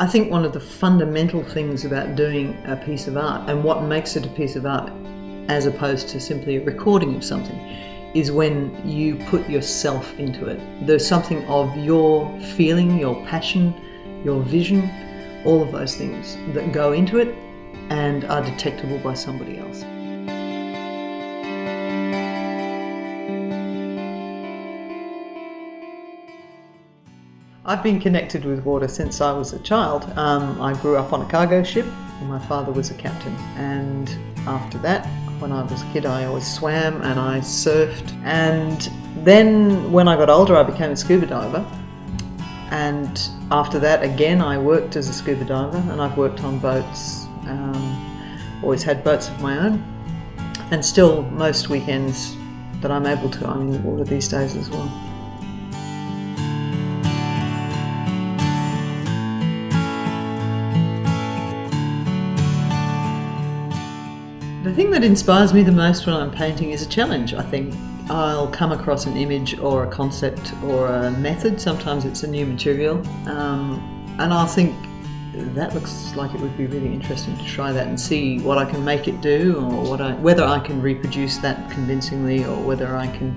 I think one of the fundamental things about doing a piece of art, and what makes it a piece of art as opposed to simply a recording of something, is when you put yourself into it. There's something of your feeling, your passion, your vision, all of those things that go into it and are detectable by somebody else. I've been connected with water since I was a child. I grew up on a cargo ship and my father was a captain, and after that, when I was a kid, I always swam and I surfed, and then when I got older I became a scuba diver, and after that again I worked as a scuba diver, and I've worked on boats, always had boats of my own, and still most weekends that I'm able to, I'm in the water these days as well. The thing that inspires me the most when I'm painting is a challenge, I think. I'll come across an image or a concept or a method, sometimes it's a new material, and I'll think, that looks like it would be really interesting to try that and see what I can make it do, or whether I can reproduce that convincingly, or whether I can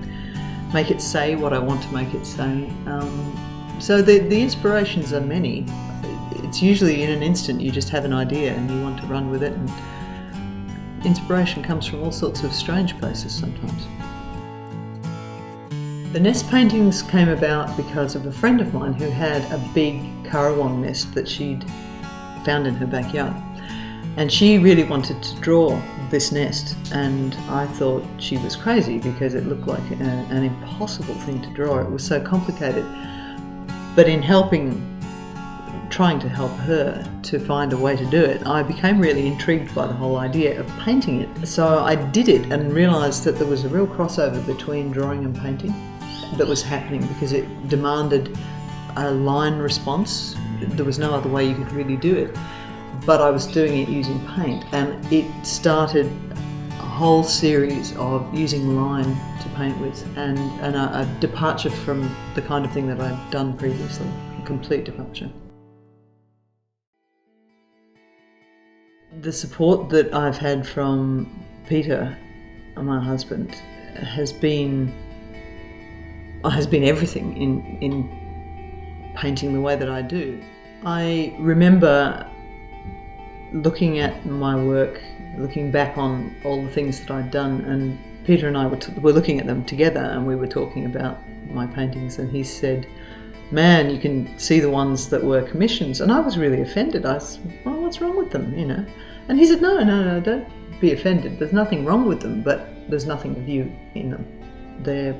make it say what I want to make it say. So the inspirations are many. It's usually in an instant you just have an idea and you want to run with it, and inspiration comes from all sorts of strange places sometimes. The nest paintings came about because of a friend of mine who had a big currawong nest that she'd found in her backyard. And she really wanted to draw this nest, and I thought she was crazy because it looked like an impossible thing to draw. It was so complicated. But in trying to help her to find a way to do it, I became really intrigued by the whole idea of painting it. So I did it and realised that there was a real crossover between drawing and painting that was happening, because it demanded a line response. There was no other way you could really do it, but I was doing it using paint, and it started a whole series of using line to paint with, and a departure from the kind of thing that I'd done previously, a complete departure. The support that I've had from Peter, my husband, has been everything in painting the way that I do. I remember looking at my work, looking back on all the things that I'd done, and Peter and I were looking at them together, and we were talking about my paintings, and he said, "Man, you can see the ones that were commissions." And I was really offended. I said, "Well, what's wrong with them, you know?" And he said, no, don't be offended. There's nothing wrong with them, but there's nothing of you in them. They're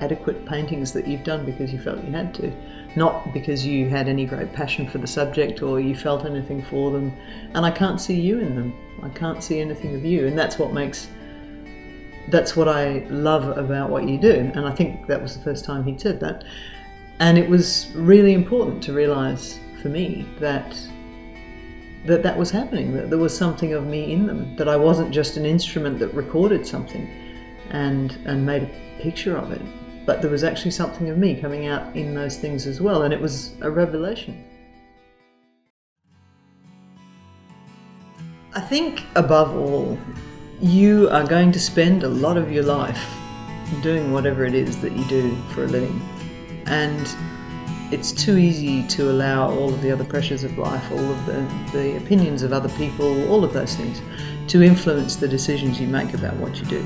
adequate paintings that you've done because you felt you had to, not because you had any great passion for the subject or you felt anything for them. And I can't see you in them. I can't see anything of you. And that's what I love about what you do. And I think that was the first time he'd said that. And it was really important to realise for me that was happening, that there was something of me in them, that I wasn't just an instrument that recorded something and made a picture of it, but there was actually something of me coming out in those things as well, and it was a revelation. I think above all, you are going to spend a lot of your life doing whatever it is that you do for a living, and it's too easy to allow all of the other pressures of life, all of the opinions of other people, all of those things, to influence the decisions you make about what you do.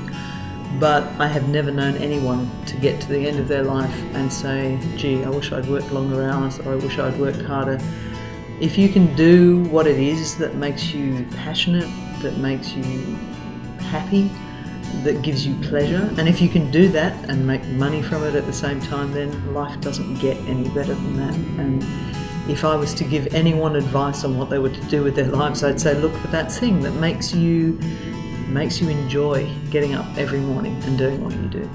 But I have never known anyone to get to the end of their life and say, gee, I wish I'd worked longer hours, or I wish I'd worked harder. If you can do what it is that makes you passionate, that makes you happy, that gives you pleasure, and if you can do that and make money from it at the same time, then life doesn't get any better than that. And if I was to give anyone advice on what they were to do with their lives, I'd say look for that thing that makes you enjoy getting up every morning and doing what you do.